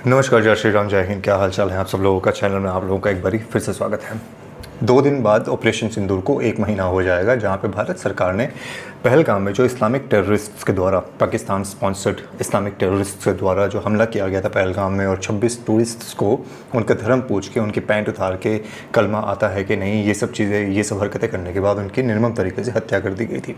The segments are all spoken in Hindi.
नमस्कार, जय श्री राम, जय हिंद। क्या हाल चाल है आप सब लोगों का। चैनल में आप लोगों का एक बारी फिर से स्वागत है। 2 दिन बाद ऑपरेशन सिंदूर को 1 महीना हो जाएगा, जहां पे भारत सरकार ने पहलगाम में जो इस्लामिक टेररिस्ट्स के द्वारा, पाकिस्तान स्पॉन्सर्ड इस्लामिक टेररिस्ट्स के द्वारा जो हमला किया गया था पहलगाम में, और 26 टूरिस्ट्स को उनका धर्म पूछ के, उनकी पैंट उतार के कलमा आता है कि नहीं, ये सब चीज़ें, ये सब हरकतें करने के बाद उनकी निर्मम तरीके से हत्या कर दी गई थी।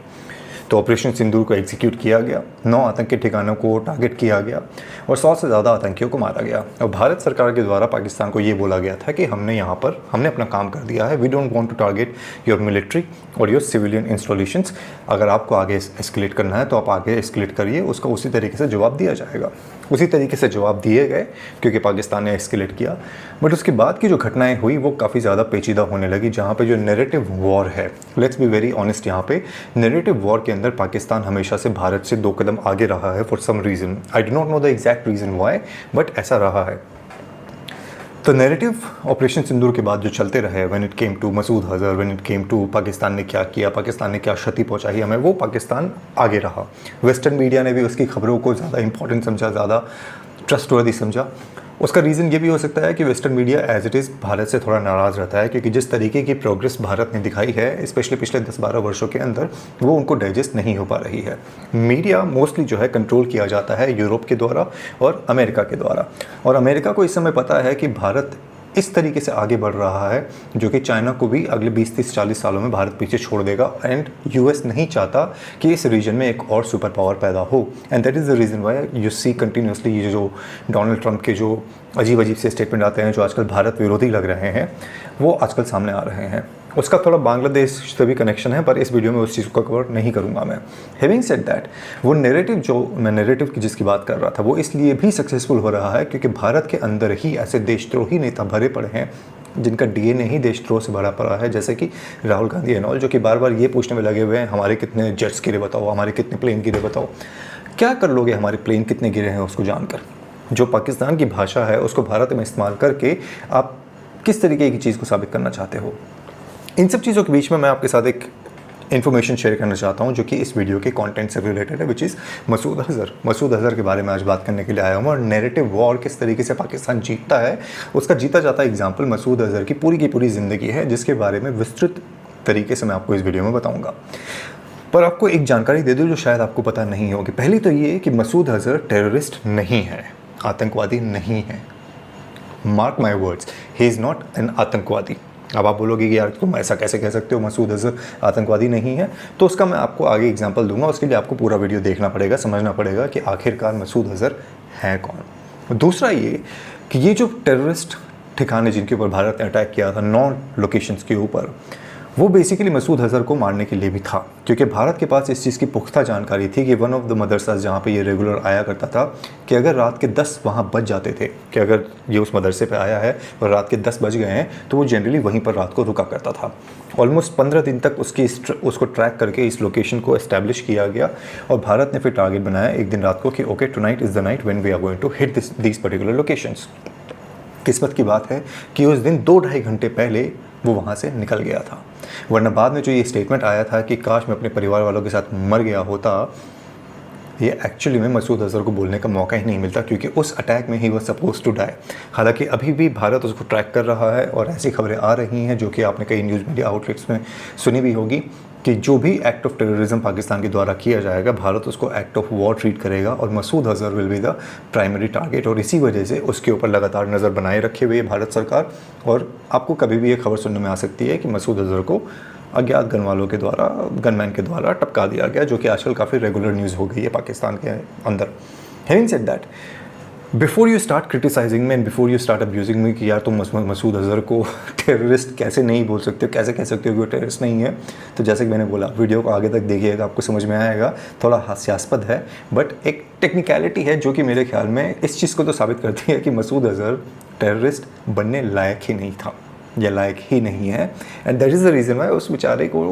तो ऑपरेशन सिंदूर को एग्जीक्यूट किया गया, 9 आतंकी ठिकानों को टारगेट किया गया और 100 से ज़्यादा आतंकियों को मारा गया। और भारत सरकार के द्वारा पाकिस्तान को ये बोला गया था कि हमने अपना काम कर दिया है, we don't want to target your military और योर सिविलियन इंस्टॉलेशंस। अगर आपको आगे एस्केलेट करना है तो आप आगे एस्केलेट करिए, उसका उसी तरीके से जवाब दिया जाएगा। उसी तरीके से जवाब दिए गए क्योंकि पाकिस्तान ने एस्केलेट किया। बट उसके बाद की जो घटनाएं हुई वो काफ़ी ज़्यादा पेचीदा होने लगी, जहाँ पे जो नैरेटिव वॉर है, लेट्स बी वेरी ऑनेस्ट, यहाँ पे नैरेटिव वॉर के अंदर पाकिस्तान हमेशा से भारत से 2 कदम आगे रहा है for some reason. I do not know the exact reason why, but ऐसा रहा है। तो नैरेटिव ऑपरेशन सिंदूर के बाद जो चलते रहे, when it came to Masood Azhar, when it came to Pakistan ने क्या किया, पाकिस्तान ने क्या क्षति पहुंचाई हमें, वो पाकिस्तान आगे रहा। वेस्टर्न मीडिया ने भी उसकी खबरों को ज़्यादा इंपॉर्टेंट समझा, ज़्यादा ट्रस्टवर्दी समझा। उसका रीज़न ये भी हो सकता है कि western media as it is Bharat से थोड़ा नाराज़ रहता है, क्योंकि जिस तरीके की प्रोग्रेस भारत ने दिखाई है स्पेशली पिछले 10-12 वर्षों के अंदर, वो उनको डाइजेस्ट नहीं हो पा रही है। मीडिया मोस्टली जो है कंट्रोल किया जाता है यूरोप के द्वारा और अमेरिका के द्वारा, और अमेरिका को इस समय पता है कि भारत इस तरीके से आगे बढ़ रहा है जो कि चाइना को भी अगले 20-30-40 सालों में भारत पीछे छोड़ देगा। एंड यूएस नहीं चाहता कि इस रीजन में एक और सुपर पावर पैदा हो। And that is the reason why you see continuously ये जो डोनाल्ड ट्रंप के जो अजीब से स्टेटमेंट आते हैं, जो आजकल भारत विरोधी लग रहे हैं, वो आजकल सामने आ रहे हैं। उसका थोड़ा बांग्लादेश से भी कनेक्शन है, पर इस वीडियो में उस चीज़ को कवर नहीं करूँगा मैं। हैविंग सेड दैट, वो नैरेटिव जो मैं नैरेटिव की जिसकी बात कर रहा था, वो इसलिए भी सक्सेसफुल हो रहा है क्योंकि भारत के अंदर ही ऐसे देशद्रोही नेता भरे पड़े हैं जिनका डीएनए ही देशद्रोह से भरा पड़ा है, जैसे कि राहुल गांधी एंड ऑल, जो कि बार बार ये पूछने में लगे हुए हैं, हमारे कितने जेट्स गिरे बताओ, हमारे कितने प्लेन गिरे बताओ। क्या कर लोगे हमारे प्लेन कितने गिरे हैं उसको जानकर? जो पाकिस्तान की भाषा है उसको भारत में इस्तेमाल करके आप किस तरीके की चीज़ को साबित करना चाहते हो? इन सब चीज़ों के बीच में मैं आपके साथ एक इन्फॉर्मेशन शेयर करना चाहता हूं जो कि इस वीडियो के कंटेंट से रिलेटेड है, विच इज़ मसूद अजहर। मसूद अजहर के बारे में आज बात करने के लिए आया हूं, और नैरेटिव वॉर किस तरीके से पाकिस्तान जीतता है उसका जीता जाता एग्जाम्पल मसूद अजहर की पूरी ज़िंदगी है, जिसके बारे में विस्तृत तरीके से मैं आपको इस वीडियो में बताऊँगा। पर आपको एक जानकारी दे दूँ जो शायद आपको पता नहीं होगी। पहली तो ये कि मसूद अजहर टेररिस्ट नहीं है, आतंकवादी नहीं है। Mark my words, he is not an आतंकवादी। अब आप बोलोगे कि यार तुम ऐसा कैसे कह सकते हो, मसूद अजहर आतंकवादी नहीं है? तो उसका मैं आपको आगे एग्जांपल दूंगा। उसके लिए आपको पूरा वीडियो देखना पड़ेगा, समझना पड़ेगा कि आखिरकार मसूद अजहर है कौन। दूसरा ये कि ये जो टेररिस्ट ठिकाने जिनके ऊपर भारत ने अटैक किया था 9 लोकेशंस के ऊपर, वो बेसिकली मसूद अजहर को मारने के लिए भी था, क्योंकि भारत के पास इस चीज़ की पुख्ता जानकारी थी कि वन ऑफ द मदरसाज जहाँ पे ये रेगुलर आया करता था, कि अगर रात के 10 वहाँ बज जाते थे, कि अगर ये उस मदरसे पे आया है और रात के 10 बज गए हैं, तो वो जनरली वहीं पर रात को रुका करता था। ऑलमोस्ट 15 दिन तक उसको ट्रैक करके इस लोकेशन को एस्टैब्लिश किया गया, और भारत ने फिर टारगेट बनाया एक दिन रात को कि okay, tonight is the night when we are going to hit these particular locations. किस्मत की बात है कि उस दिन 2-2.5 घंटे पहले वो वहाँ से निकल गया था, वरना बाद में जो ये स्टेटमेंट आया था कि काश मैं अपने परिवार वालों के साथ मर गया होता, ये एक्चुअली में मसूद अजहर को बोलने का मौका ही नहीं मिलता, क्योंकि उस अटैक में ही वो सपोज टू डाई। हालांकि अभी भी भारत उसको ट्रैक कर रहा है, और ऐसी खबरें आ रही हैं जो कि आपने कई न्यूज़ मीडिया आउटलेट्स में सुनी भी होगी, कि जो भी एक्ट ऑफ टेररिज्म पाकिस्तान के द्वारा किया जाएगा, भारत उसको एक्ट ऑफ वॉर ट्रीट करेगा, और Masood Azhar will be the primary target. और इसी वजह से उसके ऊपर लगातार नज़र बनाए रखे हुए भारत सरकार। और आपको कभी भी ये खबर सुनने में आ सकती है कि मसूद अजहर को अज्ञात गनमैन के द्वारा टपका दिया गया, जो कि आजकल काफ़ी रेगुलर न्यूज़ हो गई है पाकिस्तान के अंदर। Having said that, before you start criticising me and before you start abusing me कि यार तुम मसूद अजहर को टेररिस्ट कैसे नहीं बोल सकते हो, कैसे कह सकते हो कि वो टेररिस्ट नहीं है, तो जैसे कि मैंने बोला, वीडियो को आगे तक देखिएगा, आपको समझ में आएगा। थोड़ा हास्यास्पद है, बट एक टेक्निकलिटी है जो कि मेरे ख्याल में इस चीज़ को तो साबित करती है कि मसूद अजहर टेररिस्ट बनने लायक ही नहीं था, या लायक ही नहीं है। And that is the reason Y उस बेचारे को,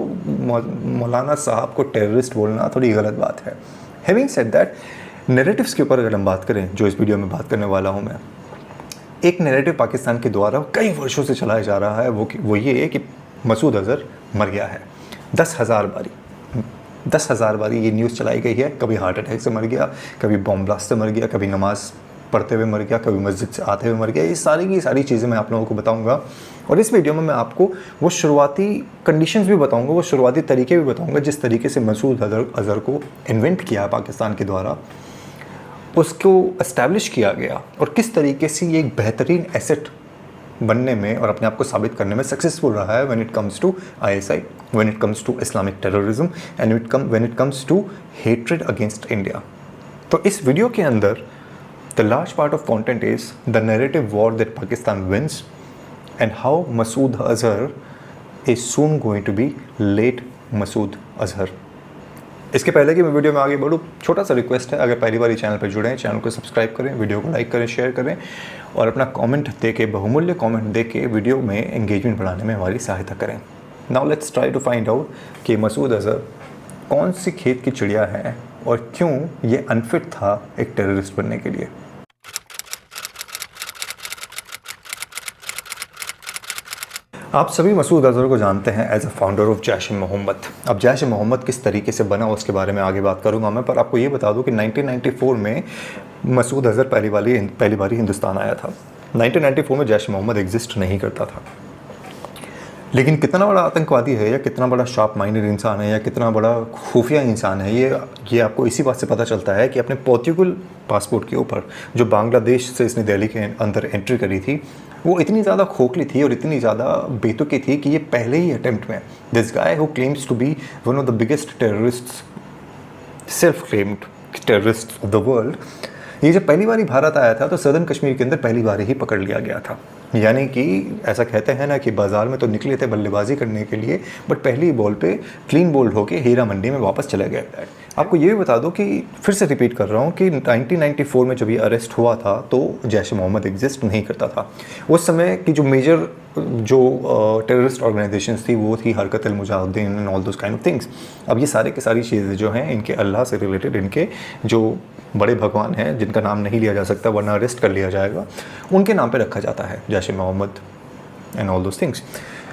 मौलाना साहब को टेररिस्ट बोलना थोड़ी गलत बात है। हैविंग सेड दैट, नैरेटिव्स के ऊपर अगर हम बात करें, जो इस वीडियो में बात करने वाला हूँ मैं, एक नैरेटिव पाकिस्तान के द्वारा कई वर्षों से चलाया जा रहा है, वो ये है कि मसूद अजहर मर गया है। 10,000 बारी ये न्यूज़ चलाई गई है। कभी हार्ट अटैक से मर गया, कभी बॉम्ब ब्लास्ट से मर गया, कभी नमाज पढ़ते हुए मर गया, कभी मस्जिद से आते हुए मर गया। ये सारी की सारी चीज़ें मैं आप लोगों को बताऊंगा और इस वीडियो में मैं आपको वो शुरुआती कंडीशंस भी बताऊंगा, वो शुरुआती तरीके भी बताऊंगा जिस तरीके से मसूद अज़हर को इन्वेंट किया पाकिस्तान के द्वारा, उसको इस्टेब्लिश किया गया और किस तरीके से ये एक बेहतरीन एसेट बनने में और अपने आप को साबित करने में सक्सेसफुल रहा है when it comes to ISI, when it comes to Islamic terrorism and when it comes to hatred against India. तो इस वीडियो के अंदर the large part of content is the narrative war that Pakistan wins and how Masood Azhar is soon going to be late Masood Azhar. इसके पहले कि मैं वीडियो में आगे बढ़ूँ, छोटा सा रिक्वेस्ट है, अगर पहली बार चैनल पर जुड़े हैं, चैनल को सब्सक्राइब करें, वीडियो को लाइक करें, शेयर करें और अपना कमेंट दे के, बहुमूल्य कमेंट दे के वीडियो में एंगेजमेंट बढ़ाने में हमारी सहायता करें। Now let's try to find out कि मसूद अज़हर कौन सी खेत की चिड़िया है और क्यों ये अनफिट था एक टेररिस्ट बनने के लिए। आप सभी मसूद अज़हर को जानते हैं as a founder of Jaish-e-Mohammed. अब जैश-ए-मोहम्मद किस तरीके से बना उसके बारे में आगे बात करूंगा मैं, पर आपको ये बता दूं कि 1994 में मसूद अज़हर पहली बारी हिंदुस्तान आया था। 1994 में जैश-ए-मोहम्मद एग्जिस्ट नहीं करता था, लेकिन कितना बड़ा आतंकवादी है या कितना बड़ा शार्प माइंडेड इंसान है या कितना बड़ा खुफिया इंसान है, ये आपको इसी बात से पता चलता है कि अपने पोर्तुगल पासपोर्ट के ऊपर जो बांग्लादेश से इसने दिल्ली के अंदर एंट्री करी थी, वो इतनी ज़्यादा खोखली थी और इतनी ज़्यादा बेतुकी थी कि ये पहले ही अटेम्प्ट में this guy who claims to be one of the biggest terrorists, self claimed terrorist of the world, ये जब पहली बार भारत आया था तो सदर्न कश्मीर के अंदर पहली बार ही पकड़ लिया गया था। यानी कि ऐसा कहते हैं ना कि बाज़ार में तो निकले थे बल्लेबाजी करने के लिए, बट पहली बॉल पे क्लीन बोल्ड होके हीरा मंडी में वापस चले गए। आपको ये भी बता दो कि फिर से रिपीट कर रहा हूँ कि 1994 में जब ये अरेस्ट हुआ था तो जैश-ए-मोहम्मद एग्जिस्ट नहीं करता था। उस समय की जो मेजर टेररिस्ट ऑर्गेनाइजेशंस थी वो थी Harkat-ul-Mujahideen and all those kind of things. अब ये सारे की सारी चीज़ें जो हैं इनके अल्लाह से रिलेटेड, इनके जो बड़े भगवान हैं जिनका नाम नहीं लिया जा सकता वरना अरेस्ट कर लिया जाएगा, उनके नाम पे रखा जाता है Jaish-e-Mohammed and all those things,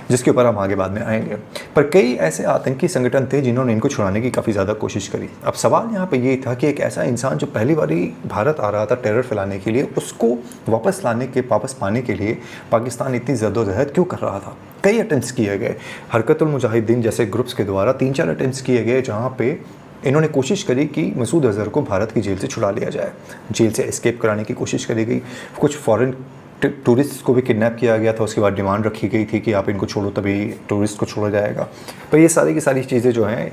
जिसके ऊपर हम आगे बाद में आएंगे। पर कई ऐसे आतंकी संगठन थे जिन्होंने इनको छुड़ाने की काफ़ी ज़्यादा कोशिश करी। अब सवाल यहाँ पे ये था कि एक ऐसा इंसान जो पहली बारी भारत आ रहा था टेरर फैलाने के लिए, उसको वापस पाने के लिए पाकिस्तान इतनी जद्दोजहद क्यों कर रहा था। कई अटेम्प्ट्स किए गए, हरकत-उल-मुजाहिदीन जैसे ग्रुप्स के द्वारा 3-4 अटेम्प्ट्स किए गए जहाँ पे इन्होंने कोशिश करी कि मसूद अज़हर को भारत की जेल से छुड़ा लिया जाए, जेल से एस्केप कराने की कोशिश करी गई। कुछ फॉरेन टूरिस्ट को भी किडनैप किया गया था, उसके बाद डिमांड रखी गई थी कि आप इनको छोड़ो तभी टूरिस्ट को छोड़ा जाएगा। पर ये सारी की सारी चीज़ें जो हैं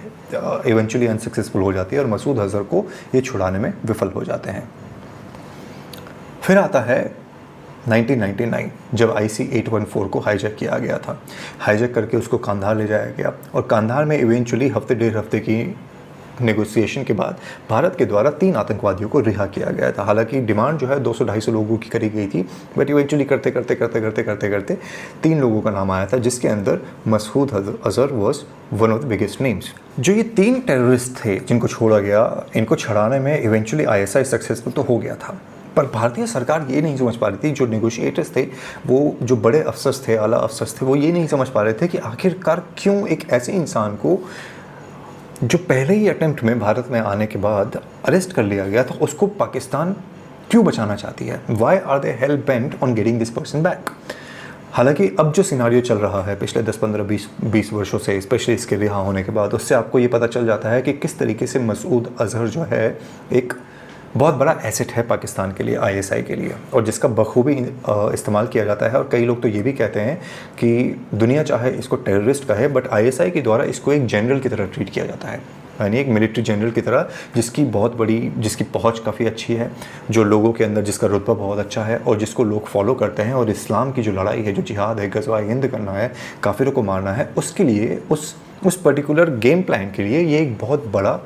इवेंचुअली अनसक्सेसफुल हो जाती है और मसूद अज़हर को ये छुड़ाने में विफल हो जाते हैं। फिर आता है 1999 जब IC 814 को हाईजैक किया गया था। हाईजैक करके उसको कांधार ले जाया गया और कांधार में इवेंचुअली डेढ़ हफ्ते की नेगोशिएशन के बाद भारत के द्वारा 3 आतंकवादियों को रिहा किया गया था। हालांकि डिमांड जो है 200-250 लोगों की करी गई थी, बट इवेंचुअली करते करते 3 लोगों का नाम आया था, जिसके अंदर Masood Azhar was one of the biggest names. जो ये 3 टेररिस्ट थे जिनको छोड़ा गया, इनको छड़ाने में इवेंचुअली ISI सक्सेसफुल तो हो गया था, पर भारतीय सरकार ये नहीं समझ पा रही थी, जो नेगोशिएटर्स थे, वो जो बड़े अफसर्स थे, आला अफसर्स थे, वो ये नहीं समझ पा रहे थे कि आखिरकार क्यों एक ऐसे इंसान को जो पहले ही अटेम्प्ट में भारत में आने के बाद अरेस्ट कर लिया गया था, उसको पाकिस्तान क्यों बचाना चाहती है। Why are they hell bent on getting this person back. हालांकि अब जो सिनारियो चल रहा है पिछले 10-15-20 वर्षों से, स्पेशली इसके रिहा होने के बाद, उससे आपको ये पता चल जाता है कि किस तरीके से मसूद अज़हर जो है एक बहुत बड़ा एसेट है पाकिस्तान के लिए, ISI के लिए, और जिसका बखूबी इस्तेमाल किया जाता है। और कई लोग तो ये भी कहते हैं कि दुनिया चाहे इसको टेररिस्ट कहे, बट ISI के द्वारा इसको एक जनरल की तरह ट्रीट किया जाता है, यानी एक मिलिट्री जनरल की तरह, जिसकी पहुंच काफ़ी अच्छी है, जो लोगों के अंदर जिसका रुतबा बहुत अच्छा है और जिसको लोग फॉलो करते हैं। और इस्लाम की जो लड़ाई है, जो जिहाद है, गज़वा हिंद करना है, काफिरों को मारना है, उसके लिए उस पर्टिकुलर गेम प्लान के लिए ये एक बहुत बड़ा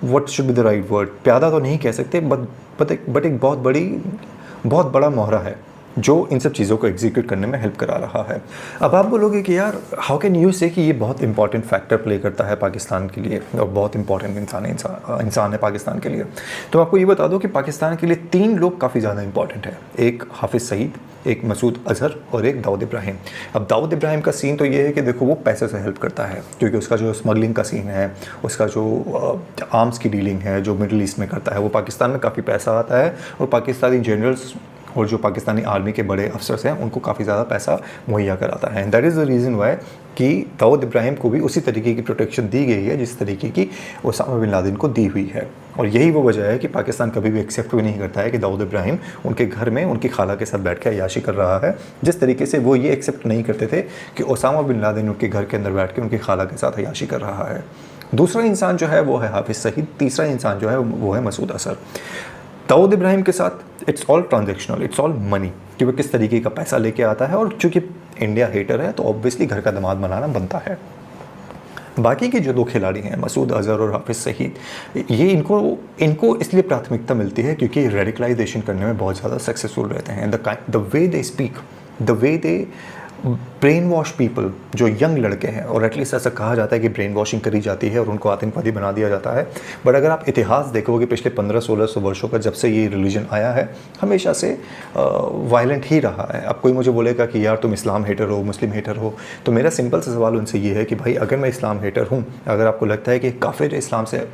what should be the right word, प्यादा तो नहीं कह सकते, बट एक बहुत बड़ा मोहरा है जो इन सब चीज़ों को एग्जीक्यूट करने में हेल्प करा रहा है। अब आप बोलोगे कि यार हाउ कैन यू से कि ये बहुत इंपॉर्टेंट फैक्टर प्ले करता है पाकिस्तान के लिए और बहुत इंपॉर्टेंट इंसान है पाकिस्तान के लिए। तो आपको ये बता दो कि पाकिस्तान के लिए 3 लोग काफ़ी ज़्यादा इंपॉर्टेंट है, एक हाफिज़ सईद, एक मसूद अज़हर और एक दाऊद इब्राहिम। अब दाऊद इब्राहिम का सीन तो ये है कि देखो वो पैसे से हेल्प करता है, क्योंकि उसका जो स्मगलिंग का सीन है, उसका जो आर्म्स की डीलिंग है जो मिडिल ईस्ट में करता है, वो पाकिस्तान में काफ़ी पैसा आता है और पाकिस्तानी जनरल्स और जो पाकिस्तानी आर्मी के बड़े अफसर्स हैं उनको काफ़ी ज़्यादा पैसा मुहैया कराता है। And that is the reason Y कि दाऊद इब्राहिम को भी उसी तरीके की प्रोटेक्शन दी गई है जिस तरीके की ओसामा बिन लादेन को दी हुई है। और यही वो वजह है कि पाकिस्तान कभी भी एक्सेप्ट भी नहीं करता है कि दाऊद इब्राहिम उनके घर में उनकी खाला के साथ बैठ के अय्याशी कर रहा है, जिस तरीके से वो ये एक्सेप्ट नहीं करते थे कि ओसामा बिन लादेन उनके घर के अंदर बैठ के उनकी खाला के साथ अय्याशी कर रहा है। दूसरा इंसान जो है वो है हाफिज़ सईद, तीसरा इंसान जो है वो है मसूद अज़हर। दाऊद इब्राहिम के साथ it's all transactional, it's all money, कि वो किस तरीके का पैसा लेके आता है, और चूँकि इंडिया हेटर है तो ऑब्वियसली घर का दामाद बनाना बनता है। बाकी के जो 2 खिलाड़ी हैं मसूद अज़हर और हाफिज़ सईद, ये इनको इसलिए प्राथमिकता मिलती है क्योंकि रेडिकलाइजेशन करने में बहुत ज़्यादा सक्सेसफुल रहते हैं। The way they speak, the way they brain wash people, जो यंग लड़के हैं, और एटलीस्ट ऐसा कहा जाता है कि ब्रेन वॉशिंग करी जाती है और उनको आतंकवादी बना दिया जाता है। बट अगर आप इतिहास देखोगे पिछले 1500-1600 वर्षों का, जब से ये रिलीजन आया है, हमेशा से वायलेंट ही रहा है। अब कोई मुझे बोलेगा कि यार तुम इस्लाम हेटर हो, मुस्लिम हेटर हो, तो मेरा सिंपल सा सवाल उनसे ये है कि भाई अगर मैं इस्लाम हेटर हूँ, अगर आपको लगता है कि काफिर इस्लाम से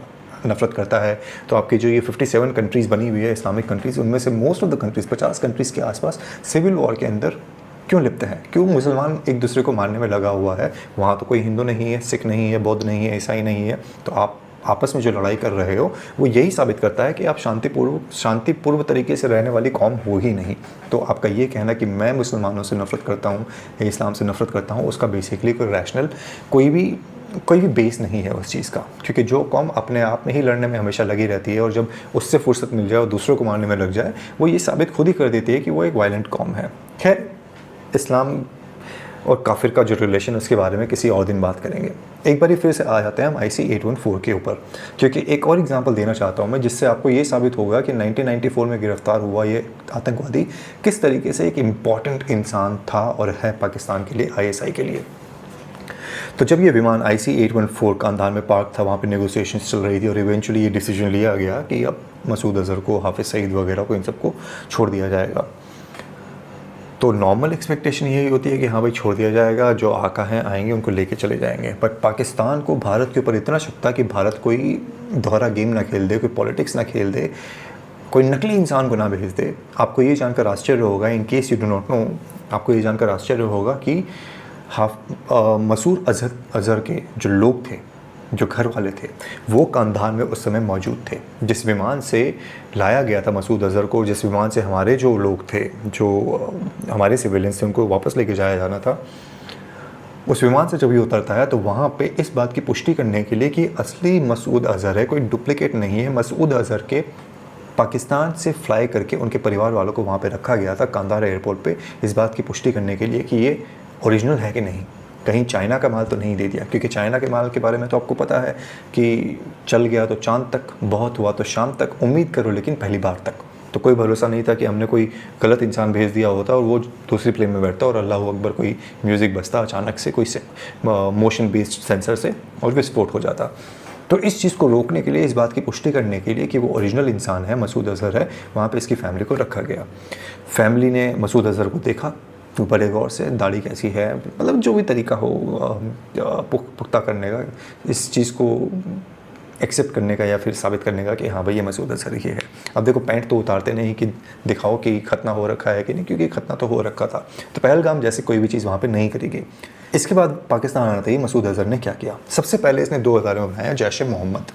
नफरत करता है, तो आपकी जो ये 57 कंट्रीज़ बनी हुई है इस्लामिक कंट्रीज़, उनमें से most of the countries 50 countries के आसपास सिविल वॉर के अंदर क्यों लिप्त हैं? क्यों मुसलमान एक दूसरे को मारने में लगा हुआ है? वहाँ तो कोई हिंदू नहीं है, सिख नहीं है, बौद्ध नहीं है, ईसाई नहीं है, तो आप आपस में जो लड़ाई कर रहे हो वो यही साबित करता है कि आप शांतिपूर्व तरीके से रहने वाली कौम हो ही नहीं। तो आपका ये कहना कि मैं मुसलमानों से नफ़रत करता हूँ या इस्लाम से नफ़रत करता हूँ, उसका बेसिकली कोई रैशनल कोई भी बेस नहीं है उस चीज़ का, क्योंकि जो कौम अपने आप में ही लड़ने में हमेशा लगी रहती है और जब उससे फुर्सत मिल जाए और दूसरों को मारने में लग जाए, वो ये साबित खुद ही कर देती है कि वो एक वायलेंट कौम है। खैर, इस्लाम और काफिर का जो रिलेशन, उसके बारे में किसी और दिन बात करेंगे। एक बार फिर से आ जाते हैं हम IC 814 के ऊपर, क्योंकि एक और एग्जांपल देना चाहता हूं मैं, जिससे आपको ये साबित होगा कि 1994 में गिरफ्तार हुआ ये आतंकवादी किस तरीके से एक इम्पॉर्टेंट इंसान था और है पाकिस्तान के लिए, ISI के लिए। तो जब ये विमान IC 814 कांधार में पार्क था, वहाँ पे नेगोशिएशंस चल रही थी और इवेंचुअली ये डिसीजन लिया गया कि अब मसूद अज़हर को, हाफिज़ सईद वगैरह को, इन सबको छोड़ दिया जाएगा। तो नॉर्मल एक्सपेक्टेशन यही होती है कि हाँ भाई छोड़ दिया जाएगा, जो आका हैं आएंगे उनको लेके चले जाएंगे। बट पाकिस्तान को भारत के ऊपर इतना शक था कि भारत कोई दोहरा गेम ना खेल दे, कोई पॉलिटिक्स ना खेल दे, कोई नकली इंसान को ना भेज दे। आपको ये जानकर आश्चर्य होगा, in case you do not know, आपको ये जानकर आश्चर्य होगा कि मसूद अज़हर के जो लोग थे, जो घर वाले थे, वो कांधार में उस समय मौजूद थे। जिस विमान से लाया गया था मसूद अज़हर को, जिस विमान से हमारे जो लोग थे, जो हमारे सिविलियंस थे, उनको वापस लेके जाया जाना था, उस विमान से जब ये उतरता है तो वहाँ पे इस बात की पुष्टि करने के लिए कि असली मसूद अज़हर है, कोई डुप्लीकेट नहीं है, मसूद अज़हर के पाकिस्तान से फ्लाई करके उनके परिवार वालों को वहाँ पे रखा गया था कांधार एयरपोर्ट पे, इस बात की पुष्टि करने के लिए कि ये ओरिजिनल है कि नहीं, कहीं चाइना का माल तो नहीं दे दिया। क्योंकि चाइना के माल के बारे में तो आपको पता है कि चल गया तो चांद तक, बहुत हुआ तो शाम तक, उम्मीद करो लेकिन पहली बार तक। तो कोई भरोसा नहीं था कि हमने कोई गलत इंसान भेज दिया होता और वो दूसरी प्लेन में बैठता और अल्लाह अकबर कोई म्यूज़िक बजता अचानक से कोई मोशन बेस्ड सेंसर से और विस्फोट हो जाता। तो इस चीज़ को रोकने के लिए, इस बात की पुष्टि करने के लिए कि वो ओरिजिनल इंसान है, मसूद अज़हर है, वहाँ पे इसकी फैमिली को रखा गया। फैमिली ने मसूद अज़हर को देखा बड़े गौर से, दाढ़ी कैसी है, मतलब जो भी तरीका हो पुख्ता करने का, इस चीज़ को एक्सेप्ट करने का या फिर साबित करने का कि हाँ भाई ये मसूद अज़हर ही है। अब देखो पैंट तो उतारते नहीं कि दिखाओ कि खतना हो रखा है कि नहीं, क्योंकि खतना तो हो रखा था। तो पहलगाम जैसे कोई भी चीज़ वहाँ पे नहीं करी गई। इसके बाद पाकिस्तान आते ही मसूद अज़हर ने क्या किया? सबसे पहले इसने 2000 में बनाया जैश ए मोहम्मद।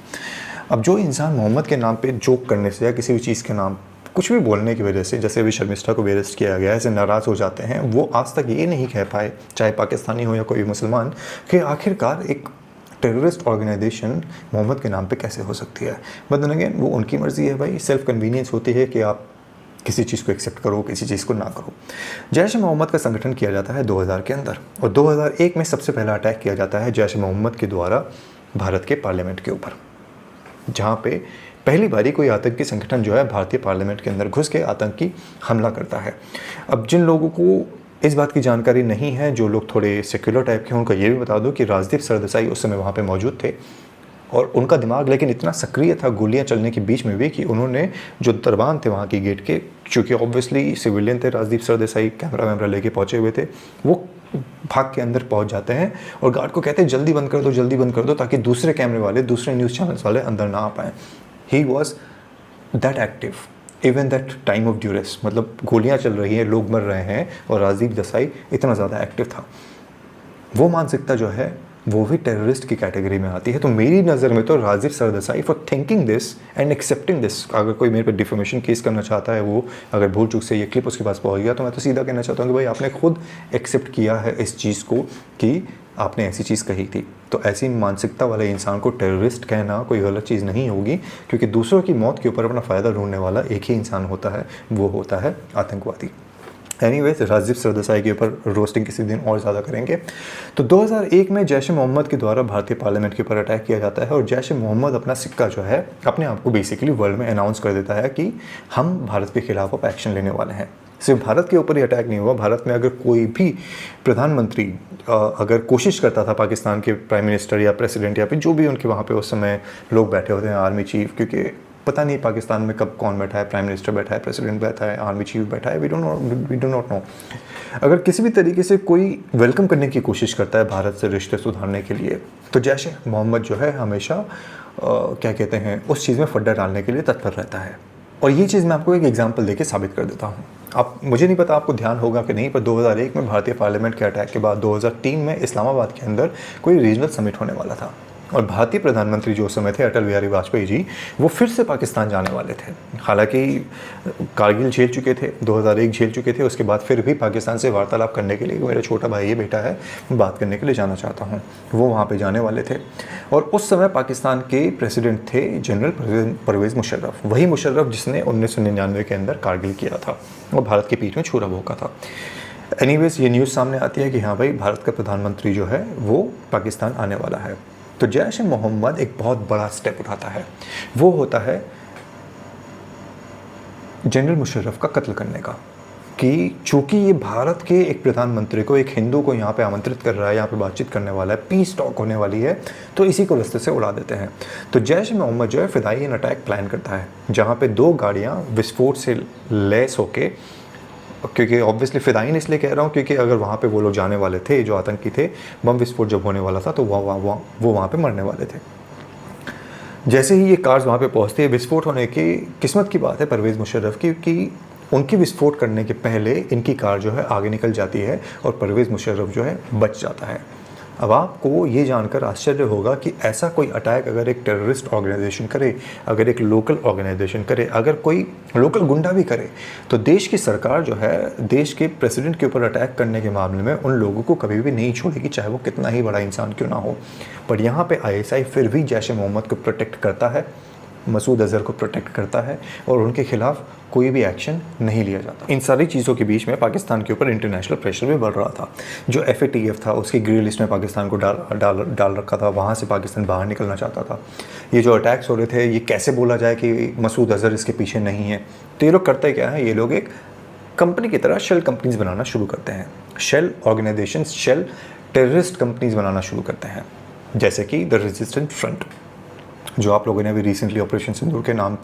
अब जो इंसान मोहम्मद के नाम पे जोक करने से या किसी भी चीज़ के नाम कुछ भी बोलने की वजह से, जैसे अभी शर्मिष्ठा को भी अरेस्ट किया गया है, ऐसे नाराज़ हो जाते हैं, वो आज तक ये नहीं कह पाए, चाहे पाकिस्तानी हो या कोई मुसलमान, कि आखिरकार एक टेररिस्ट ऑर्गेनाइजेशन मोहम्मद के नाम पे कैसे हो सकती है। बट अगेन वो उनकी मर्ज़ी है भाई, सेल्फ कन्वीनियंस होती है कि आप किसी चीज़ को एक्सेप्ट करो, किसी चीज़ को ना करो। जैश ए मोहम्मद का संगठन किया जाता है 2000 के अंदर, और 2001 में सबसे पहला अटैक किया जाता है जैश ए मोहम्मद के द्वारा भारत के पार्लियामेंट के ऊपर, जहाँ पे पहली बारी कोई आतंकी संगठन जो है भारतीय पार्लियामेंट के अंदर घुस के आतंकी हमला करता है। अब जिन लोगों को इस बात की जानकारी नहीं है, जो लोग थोड़े सेक्युलर टाइप के हैं, उनको ये भी बता दो कि राजदीप सरदेसाई उस समय वहाँ पे मौजूद थे और उनका दिमाग लेकिन इतना सक्रिय था गोलियां चलने के बीच में भी कि उन्होंने जो दरबान थे वहाँ की गेट के, चूँकि ऑब्वियसली सिविलियन थे, राजदीप सरदेसाई कैमरा वैमरा लेके पहुँचे हुए थे, वो भाग के अंदर पहुँच जाते हैं और गार्ड को कहते हैं जल्दी बंद कर दो, जल्दी बंद कर दो, ताकि दूसरे कैमरे वाले, दूसरे न्यूज़ चैनल्स वाले अंदर ना आ पाएँ। He was that active even that time of duress, मतलब गोलियां चल रही हैं, लोग मर रहे हैं और राजदीप देसाई इतना ज़्यादा एक्टिव था। वो मानसिकता जो है वो भी टेररिस्ट की कैटेगरी में आती है। तो मेरी नज़र में तो Rajdeep Sardesai for thinking this and accepting this, अगर कोई मेरे पे डिफेमेशन केस करना चाहता है, वो अगर भूल चूक से ये क्लिप उसके पास पहुंच गया, तो मैं तो सीधा कहना चाहता हूँ कि भाई आपने खुद एक्सेप्ट किया है इस चीज़ को कि आपने ऐसी चीज़ कही थी। तो ऐसी मानसिकता वाले इंसान को टेररिस्ट कहना कोई गलत चीज़ नहीं होगी, क्योंकि दूसरों की मौत के ऊपर अपना फ़ायदा ढूंढने वाला एक ही इंसान होता है, वो होता है आतंकवादी। एनीवेज, राजदीप सरदेसाई के ऊपर रोस्टिंग किसी दिन और ज़्यादा करेंगे। तो 2001 में जैश-ए-मोहम्मद के द्वारा भारतीय पार्लियामेंट के ऊपर अटैक किया जाता है और जैश-ए-मोहम्मद अपना सिक्का जो है अपने आप को बेसिकली वर्ल्ड में अनाउंस कर देता है कि हम भारत के खिलाफ अब एक्शन लेने वाले हैं। सिर्फ भारत के ऊपर ही अटैक नहीं हुआ, भारत में अगर कोई भी प्रधानमंत्री अगर कोशिश करता था, पाकिस्तान के प्राइम मिनिस्टर या प्रेसिडेंट या फिर जो भी उनके वहाँ पे उस समय लोग बैठे होते हैं, आर्मी चीफ, क्योंकि पता नहीं पाकिस्तान में कब कौन बैठा है, प्राइम मिनिस्टर बैठा है, प्रेसिडेंट बैठा है, आर्मी चीफ बैठा है, वी डू नॉट नो। अगर किसी भी तरीके से कोई वेलकम करने की कोशिश करता है भारत से रिश्ते सुधारने के लिए, तो जैश-ए-मोहम्मद जो है हमेशा क्या कहते हैं, उस चीज़ में फड्डा डालने के लिए तत्पर रहता है। और ये चीज़ मैं आपको एक एग्जांपल देके साबित कर देता हूँ। आप, मुझे नहीं पता आपको ध्यान होगा कि नहीं, पर 2001 में भारतीय पार्लियामेंट के अटैक के बाद 2003 में इस्लामाबाद के अंदर कोई रीजनल समिट होने वाला था और भारतीय प्रधानमंत्री जो उस समय थे अटल बिहारी वाजपेयी जी, वो फिर से पाकिस्तान जाने वाले थे। हालांकि कारगिल झेल चुके थे, 2001 झेल चुके थे, उसके बाद फिर भी पाकिस्तान से वार्तालाप करने के लिए, मेरा छोटा भाई ये बेटा है, बात करने के लिए जाना चाहता हूँ, वो वहाँ पर जाने वाले थे। और उस समय पाकिस्तान के प्रेसिडेंट थे जनरल परवेज़ मुशर्रफ, वही मुशर्रफ जिसने 1999 के अंदर कारगिल किया था और भारत के पीठ में छुरा भोंका था। एनीवेज, ये न्यूज़ सामने आती है कि हाँ भाई, भारत का प्रधानमंत्री जो है वो पाकिस्तान आने वाला है। तो जैश-ए-मोहम्मद एक बहुत बड़ा स्टेप उठाता है, वो होता है जनरल मुशर्रफ का कत्ल करने का, कि चूंकि ये भारत के एक प्रधानमंत्री को, एक हिंदू को यहाँ पे आमंत्रित कर रहा है, यहाँ पे बातचीत करने वाला है, पीस टॉक होने वाली है, तो इसी को रास्ते से उड़ा देते हैं। तो जैश-ए-मोहम्मद जो है फिदाई अटैक प्लान करता है, जहाँ पे 2 गाड़ियाँ विस्फोट से लैस होके, क्योंकि ऑब्वियसली फिदाइन इसलिए कह रहा हूँ क्योंकि अगर वहाँ पे वो लोग जाने वाले थे, जो आतंकी थे, बम विस्फोट जब होने वाला था तो वो वहाँ पे मरने वाले थे। जैसे ही ये कार्स वहाँ पे पहुँचती है, विस्फोट होने की किस्मत की बात है परवेज़ मुशर्रफ की कि उनकी विस्फोट करने के पहले इनकी कार जो है आगे निकल जाती है और परवेज़ मुशर्रफ जो है बच जाता है। अब आपको ये जानकर आश्चर्य होगा कि ऐसा कोई अटैक अगर एक टेररिस्ट ऑर्गेनाइजेशन करे, अगर एक लोकल ऑर्गेनाइजेशन करे, अगर कोई लोकल गुंडा भी करे, तो देश की सरकार जो है देश के प्रेसिडेंट के ऊपर अटैक करने के मामले में उन लोगों को कभी भी नहीं छोड़ेगी, चाहे वो कितना ही बड़ा इंसान क्यों ना हो। पर यहाँ पे ISI फिर भी जैश-ए-मोहम्मद को प्रोटेक्ट करता है, मसूद अज़हर को प्रोटेक्ट करता है और उनके खिलाफ कोई भी एक्शन नहीं लिया जाता। इन सारी चीज़ों के बीच में पाकिस्तान के ऊपर इंटरनेशनल प्रेशर भी बढ़ रहा था। जो FATF था उसकी ग्रे लिस्ट में पाकिस्तान को डाल रखा था, वहाँ से पाकिस्तान बाहर निकलना चाहता था। ये जो अटैक्स हो रहे थे, ये कैसे बोला जाए कि मसूद अज़हर इसके पीछे नहीं है। तो ये लोग करते क्या है, ये लोग एक कंपनी की तरह शेल कंपनीज बनाना शुरू करते हैं, shell organisations, shell terrorist companies बनाना शुरू करते हैं, जैसे कि द रेजिस्टेंट फ्रंट, जो आप लोगों ने अभी रिसेंटली ऑपरेशन सिंदूर के नाम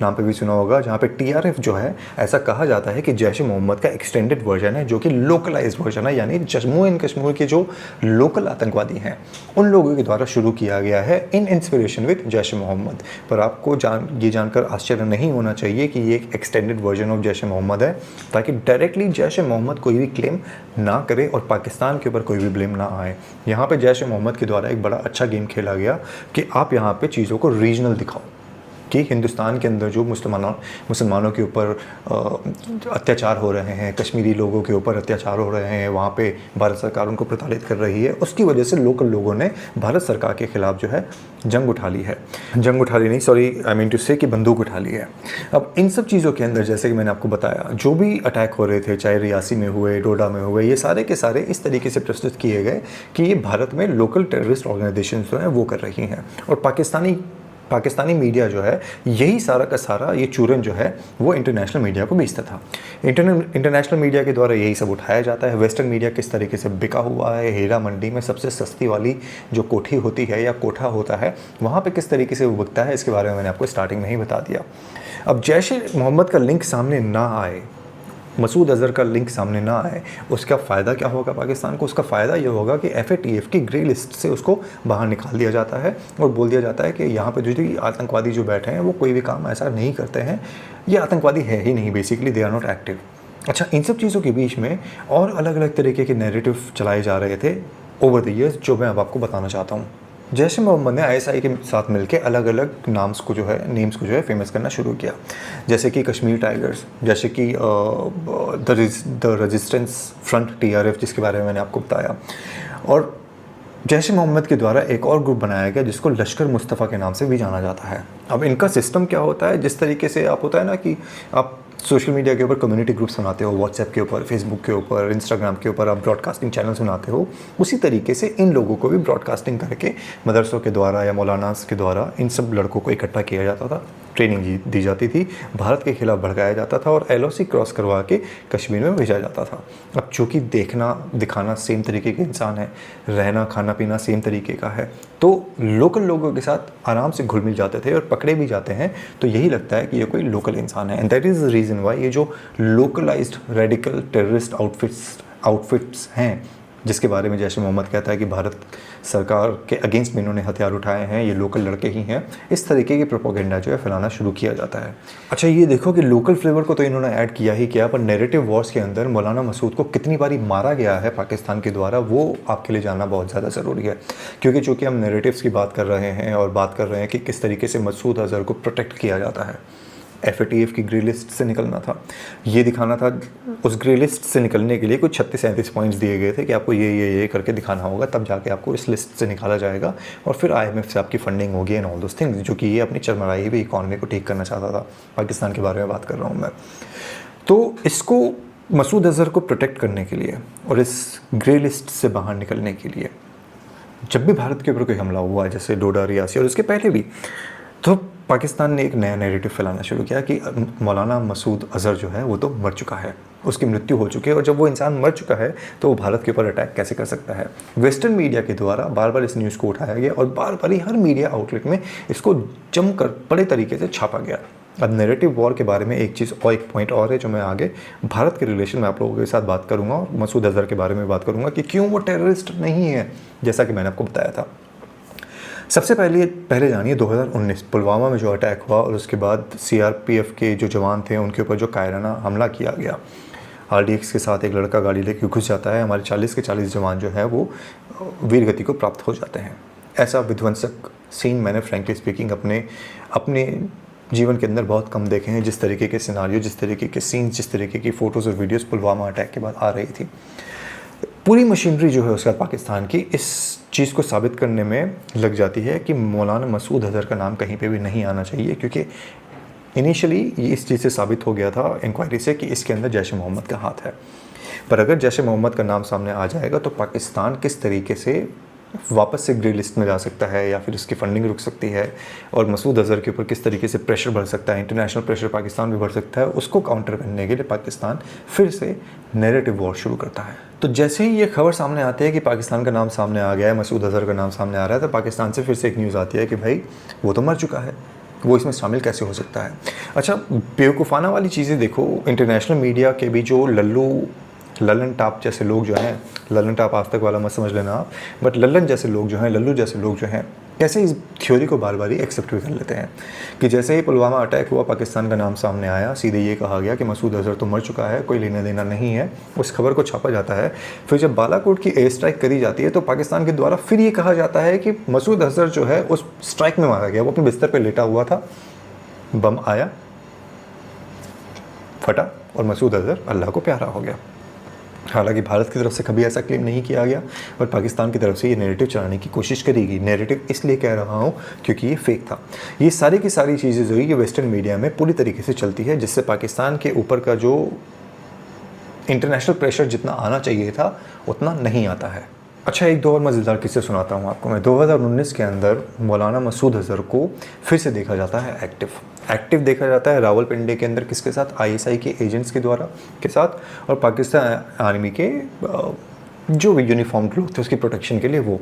पे भी सुना होगा, जहाँ पे TRF जो है, ऐसा कहा जाता है कि जैश-ए-मोहम्मद का एक्सटेंडेड वर्जन है, जो कि लोकलाइज्ड वर्जन है, यानी जम्मू एंड कश्मीर के जो लोकल आतंकवादी हैं उन लोगों के द्वारा शुरू किया गया है इन इंस्पिरेशन विद जैश-ए-मोहम्मद। पर आपको ये जानकर आश्चर्य नहीं होना चाहिए कि ये एक एक्सटेंडेड वर्जन ऑफ जैश-ए-मोहम्मद है, ताकि डायरेक्टली जैश-ए-मोहम्मद कोई भी क्लेम ना करे और पाकिस्तान के ऊपर कोई भी ब्लेम ना आए। यहाँ पर जैश-ए-मोहम्मद के द्वारा एक बड़ा अच्छा गेम खेला गया कि आप यहाँ पर चीज़ों को रीजनल दिखाओ, कि हिंदुस्तान के अंदर जो मुसलमानों के ऊपर अत्याचार हो रहे हैं, कश्मीरी लोगों के ऊपर अत्याचार हो रहे हैं, वहाँ पे भारत सरकार उनको प्रताड़ित कर रही है, उसकी वजह से लोकल लोगों ने भारत सरकार के खिलाफ जो है जंग उठा ली है, आई मीन टू से कि बंदूक उठा ली है। अब इन सब चीज़ों के अंदर, जैसे कि मैंने आपको बताया, जो भी अटैक हो रहे थे, चाहे रियासी में हुए, डोडा में हुए, ये सारे के सारे इस तरीके से प्रस्तुत किए गए कि ये भारत में लोकल टेररिस्ट ऑर्गेनाइजेशन जो हैं वो कर रही हैं और पाकिस्तानी पाकिस्तानी मीडिया जो है यही सारा का सारा ये चूरन जो है वो इंटरनेशनल मीडिया को बेचता था। इंटरनेशनल मीडिया के द्वारा यही सब उठाया जाता है। वेस्टर्न मीडिया किस तरीके से बिका हुआ है, हीरा मंडी में सबसे सस्ती वाली जो कोठी होती है या कोठा होता है वहाँ पे किस तरीके से वो बिकता है, इसके बारे में मैंने आपको स्टार्टिंग में ही बता दिया। अब जैश ए मोहम्मद का लिंक सामने ना आए, मसूद अज़हर का लिंक सामने ना आए, उसका फ़ायदा क्या होगा पाकिस्तान को? उसका फ़ायदा ये होगा कि FATF की ग्रे लिस्ट से उसको बाहर निकाल दिया जाता है और बोल दिया जाता है कि यहाँ पे जो आतंकवादी जो बैठे हैं वो कोई भी काम ऐसा नहीं करते हैं, ये आतंकवादी है ही नहीं, basically they are not active. अच्छा, इन सब चीज़ों के बीच में और अलग अलग तरीके के नैरेटिव चलाए जा रहे थे ओवर द ईयर्स, जो मैं अब आपको बताना चाहता हूँ। जैश ए मोहम्मद ने ISI के साथ मिलकर अलग अलग नेम्स को जो है फेमस करना शुरू किया, जैसे कि कश्मीर टाइगर्स, जैसे कि द रेजिस्टेंस फ्रंट TRF, जिसके बारे में मैंने आपको बताया। और जैश ए मोहम्मद के द्वारा एक और ग्रुप बनाया गया जिसको लश्कर मुस्तफ़ा के नाम से भी जाना जाता है। अब इनका सिस्टम क्या होता है, जिस तरीके से आप होता है ना कि आप सोशल मीडिया के ऊपर कम्युनिटी ग्रुप्स बनाते हो, व्हाट्सएप के ऊपर, फेसबुक के ऊपर, इंस्टाग्राम के ऊपर आप ब्रॉडकास्टिंग चैनल्स बनाते हो, उसी तरीके से इन लोगों को भी ब्रॉडकास्टिंग करके मदरसों के द्वारा या मौलानास के द्वारा इन सब लड़कों को इकट्ठा किया जाता था, ट्रेनिंग दी जाती थी, भारत के खिलाफ भड़काया जाता था और LOC क्रॉस करवा के कश्मीर में भेजा जाता था। अब चूँकि देखना दिखाना सेम तरीके के इंसान है, रहना खाना पीना सेम तरीके का है, तो लोकल लोगों के साथ आराम से घुल मिल जाते थे और पकड़े भी जाते हैं तो यही लगता है कि ये कोई लोकल इंसान है। And that is the reason Y ये जो लोकलाइज्ड रेडिकल टेररिस्ट आउटफिट्स हैं, जिसके बारे में जैश ए मोहम्मद कहता है कि भारत सरकार के अगेंस्ट में इन्होंने हथियार उठाए हैं, ये लोकल लड़के ही हैं, इस तरीके की प्रोपोगेंडा जो है फैलाना शुरू किया जाता है। अच्छा, ये देखो कि लोकल फ्लेवर को तो इन्होंने ऐड किया ही किया, पर नैरेटिव वॉर्स के अंदर मौलाना मसूद को कितनी बारी मारा गया है पाकिस्तान के द्वारा, वो आपके लिए जानना बहुत ज़्यादा ज़रूरी है। क्योंकि चूँकि हम नैरेटिव्स की बात कर रहे हैं और बात कर रहे हैं कि किस तरीके से मसूद अज़हर को प्रोटेक्ट किया जाता है, FATF की ग्रे लिस्ट से निकलना था, ये दिखाना था। उस ग्रे लिस्ट से निकलने के लिए कुछ 36-37 पॉइंट्स दिए गए थे कि आपको ये करके दिखाना होगा, तब जाके आपको इस लिस्ट से निकाला जाएगा और फिर IMF से आपकी फंडिंग होगी एंड ऑल दोस थिंग्स, जो कि ये अपनी चरमराई हुई इकॉनमी को ठीक करना चाहता था। पाकिस्तान के बारे में बात कर रहा हूँ मैं। तो इसको मसूद अज़हर को प्रोटेक्ट करने के लिए और इस ग्रे लिस्ट से बाहर निकलने के लिए जब भी भारत के ऊपर कोई हमला हुआ, जैसे डोडा रियासी और उसके पहले भी, तो पाकिस्तान ने एक नया नैरेटिव फैलाना शुरू किया कि मौलाना मसूद अज़हर जो है वो तो मर चुका है, उसकी मृत्यु हो चुकी है, और जब वो इंसान मर चुका है तो वो भारत के ऊपर अटैक कैसे कर सकता है। वेस्टर्न मीडिया के द्वारा बार बार इस न्यूज़ को उठाया गया और बार बार ही हर मीडिया आउटलेट में इसको जमकर बड़े तरीके से छापा गया। अब नैरेटिव वॉर के बारे में एक चीज़ और एक पॉइंट और है जो मैं आगे भारत के रिलेशन में आप लोगों के साथ बात करूँगा और मसूद अज़हर के बारे में बात करूँगा कि क्यों वो टेररिस्ट नहीं है, जैसा कि मैंने आपको बताया था। सबसे पहले जानिए 2019 पुलवामा में जो अटैक हुआ और उसके बाद CRPF के जो जवान थे उनके ऊपर जो कायराना हमला किया गया। RDX के साथ एक लड़का गाड़ी लेके घुस जाता है, हमारे 40 के 40 जवान जो है वो वीरगति को प्राप्त हो जाते हैं। ऐसा विध्वंसक सीन मैंने फ्रैंकली स्पीकिंग अपने जीवन के अंदर बहुत कम देखे हैं। जिस तरीके के सिनारियो, जिस तरीके के सीन्स, जिस तरीके की फ़ोटोज़ और वीडियोज़ पुलवामा अटैक के बाद आ रही थी, पूरी मशीनरी जो है उसका पाकिस्तान की इस चीज़ को साबित करने में लग जाती है कि मौलाना मसूद अज़हर का नाम कहीं पे भी नहीं आना चाहिए, क्योंकि इनिशियली ये इस चीज़ से साबित हो गया था इंक्वायरी से कि इसके अंदर जैश ए मोहम्मद का हाथ है। पर अगर जैश ए मोहम्मद का नाम सामने आ जाएगा तो पाकिस्तान किस तरीके से वापस से ग्रे लिस्ट में जा सकता है या फिर उसकी फंडिंग रुक सकती है और मसूद अज़हर के ऊपर किस तरीके से प्रेशर बढ़ सकता है, इंटरनेशनल प्रेशर पाकिस्तान भी बढ़ सकता है, उसको काउंटर करने के लिए पाकिस्तान फिर से नैरेटिव वॉर शुरू करता है। तो जैसे ही ये खबर सामने आती है कि पाकिस्तान का नाम सामने आ गया है, मसूद अज़हर का नाम सामने आ रहा है, तो पाकिस्तान से फिर से एक न्यूज़ आती है कि भाई वो तो मर चुका है, वो इसमें शामिल कैसे हो सकता है। अच्छा, बेवकूफ़ाना वाली चीज़ें देखो, इंटरनेशनल मीडिया के भी जो लल्लन टाप जैसे लोग जो हैं, लल्लन टाप आज तक वाला मत समझ लेना आप, बट लल्लन जैसे लोग जो हैं, लल्लू जैसे लोग जो हैं, कैसे इस थ्योरी को बार बार ही एक्सेप्ट भी कर लेते हैं कि जैसे ही पुलवामा अटैक हुआ, पाकिस्तान का नाम सामने आया, सीधे ये कहा गया कि मसूद अज़हर तो मर चुका है, कोई लेना देना नहीं है, उस खबर को छापा जाता है। फिर जब बालाकोट की एयर स्ट्राइक करी जाती है तो पाकिस्तान के द्वारा फिर ये कहा जाता है कि मसूद अज़हर जो है उस स्ट्राइक में मारा गया, वो अपने बिस्तर पर लेटा हुआ था, बम आया, फटा और मसूद अज़हर अल्लाह को प्यारा हो गया। हालांकि भारत की तरफ से कभी ऐसा क्लेम नहीं किया गया, और पाकिस्तान की तरफ से ये नैरेटिव चलाने की कोशिश करेगी। नैरेटिव इसलिए कह रहा हूँ क्योंकि ये फेक था। ये सारी की सारी चीज़ें जो ये वेस्टर्न मीडिया में पूरी तरीके से चलती है, जिससे पाकिस्तान के ऊपर का जो इंटरनेशनल प्रेशर जितना आना चाहिए था उतना नहीं आता है। अच्छा, एक दो और मज़ेदार किस्से सुनाता हूँ आपको मैं। 2019 के अंदर मौलाना मसूद अज़हर को फिर से देखा जाता है एक्टिव देखा जाता है रावलपिंडी के अंदर। किसके साथ? आईएसआई के एजेंट्स के द्वारा के साथ, और पाकिस्तान आर्मी के जो यूनिफॉर्म लोग थे उसकी प्रोटेक्शन के लिए वो।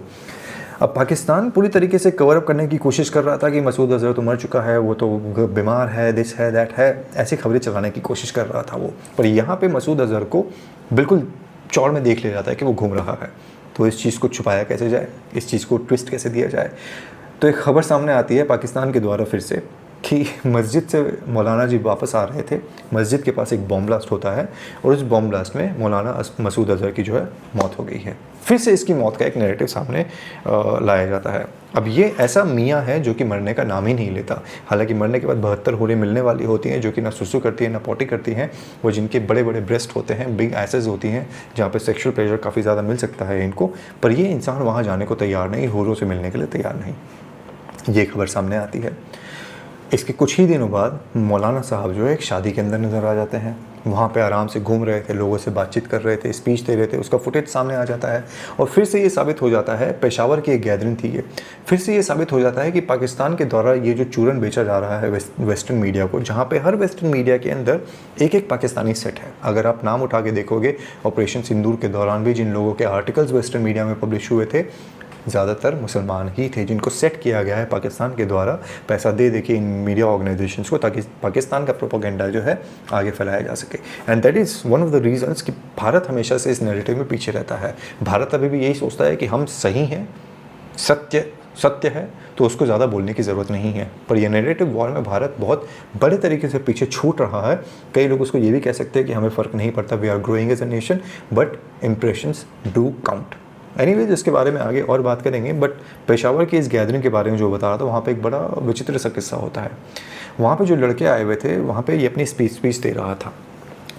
अब पाकिस्तान पूरी तरीके से कवर अप करने की कोशिश कर रहा था कि मसूद अज़हर तो मर चुका है, वो तो बीमार है, दिस है दैट है, ऐसी खबरें चलाने की कोशिश कर रहा था वो। पर यहाँ पे मसूद अज़हर को बिल्कुल चौड़ में देख लिया जाता है कि वो घूम रहा है। तो इस चीज़ को छुपाया कैसे जाए, इस चीज़ को ट्विस्ट कैसे दिया जाए। तो एक खबर सामने आती है पाकिस्तान के द्वारा फिर से कि मस्जिद से मौलाना जी वापस आ रहे थे, मस्जिद के पास एक बॉम्ब ब्लास्ट होता है और उस बॉम्ब ब्लास्ट में मौलाना मसूद अज़हर की जो है मौत हो गई है। फिर से इसकी मौत का एक नैरेटिव सामने लाया जाता है। अब ये ऐसा मियाँ है जो कि मरने का नाम ही नहीं लेता। हालांकि मरने के बाद 72 होरें मिलने वाली होती हैं जो कि ना सुसु करती हैं ना पॉटी करती हैं, वो जिनके बड़े बड़े ब्रेस्ट होते हैं, बिग एसेस होती हैं जहाँ पे सेक्सुअल प्लेजर काफ़ी ज़्यादा मिल सकता है इनको। पर ये इंसान वहाँ जाने को तैयार नहीं, होरों से मिलने के लिए तैयार नहीं। ये खबर सामने आती है। इसके कुछ ही दिनों बाद मौलाना साहब जो है एक शादी के अंदर नज़र आ जाते हैं। वहाँ पे आराम से घूम रहे थे, लोगों से बातचीत कर रहे थे, स्पीच दे रहे थे, उसका फुटेज सामने आ जाता है। और फिर से ये साबित हो जाता है, पेशावर की एक गैदरिंग थी ये, फिर से ये साबित हो जाता है कि पाकिस्तान के द्वारा ये जो चूरन बेचा जा रहा है वेस्टर्न मीडिया को, जहाँ पे हर वेस्टर्न मीडिया के अंदर एक एक पाकिस्तानी सेट है। अगर आप नाम उठा के देखोगे, ऑपरेशन सिंदूर के दौरान भी जिन लोगों के आर्टिकल्स वेस्टर्न मीडिया में पब्लिश हुए थे, ज़्यादातर मुसलमान ही थे जिनको सेट किया गया है पाकिस्तान के द्वारा पैसा दे के इन मीडिया ऑर्गेनाइजेशंस को, ताकि पाकिस्तान का प्रोपेगेंडा जो है आगे फैलाया जा सके। And that is one of the reasons कि भारत हमेशा से इस नैरेटिव में पीछे रहता है। भारत अभी भी यही सोचता है कि हम सही हैं, सत्य है, तो उसको ज़्यादा बोलने की ज़रूरत नहीं है। पर यह नैरेटिव वॉर में भारत बहुत बड़े तरीके से पीछे छूट रहा है। कई लोग उसको ये भी कह सकते हैं कि हमें फ़र्क नहीं पड़ता, we are growing as a nation, but impressions do count. Anyways, इसके बारे में आगे और बात करेंगे। बट पेशावर की इस गैदरिंग के बारे में जो बता रहा था, वहाँ पे एक बड़ा विचित्र सा किस्सा होता है। वहाँ पे जो लड़के आए हुए थे, वहाँ पे ये अपनी स्पीच दे रहा था,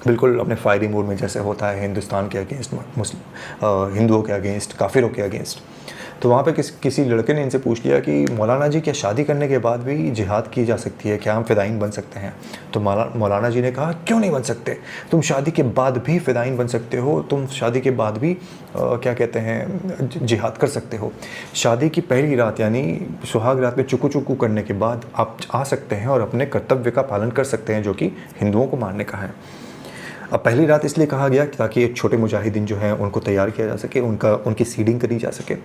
बिल्कुल अपने फायरिंग मूड में, जैसे होता है हिंदुस्तान के अगेंस्ट, हिंदुओं के अगेंस्ट, काफिरों के अगेंस्ट। तो वहाँ पे किसी लड़के ने इनसे पूछ लिया कि मौलाना जी, क्या शादी करने के बाद भी जिहाद की जा सकती है, क्या हम फ़िदाइन बन सकते हैं? तो मौलाना जी ने कहा, क्यों नहीं बन सकते, तुम शादी के बाद भी फ़िदाइन बन सकते हो, तुम शादी के बाद भी क्या कहते हैं, जिहाद कर सकते हो। शादी की पहली रात यानी सुहाग रात में चुकू चुकू करने के बाद आप आ सकते हैं और अपने कर्तव्य का पालन कर सकते हैं, जो कि हिंदुओं को मारने का है। अब पहली रात इसलिए कहा गया ताकि एक छोटे मुजाहिदीन जो हैं उनको तैयार किया जा सके, उनकी सीडिंग करी जा सके।